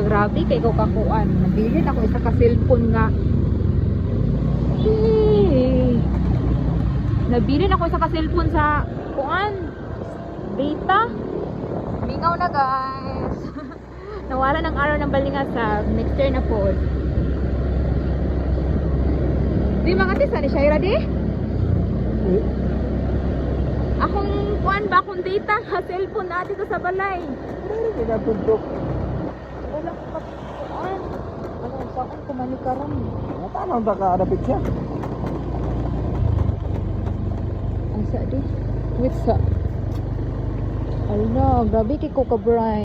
nga grabe kay ko kakuan. Nabilin ako isa ka cellphone nga. Nabilin ako isa ka cellphone sa kuan. Data. Mingaw na guys. Nawala ng araw ng balingasag. Next year na po. Di makati sa ni Shaira di? Akong kuan ba akong data nga cellphone na dito sa balay. Pinatundok. Wala ko kuan. Ano sa akong kumanikaron. Tanong ba ka adapit siya? Asa di? Wait sa. Ala, grabe kay ko ka bright.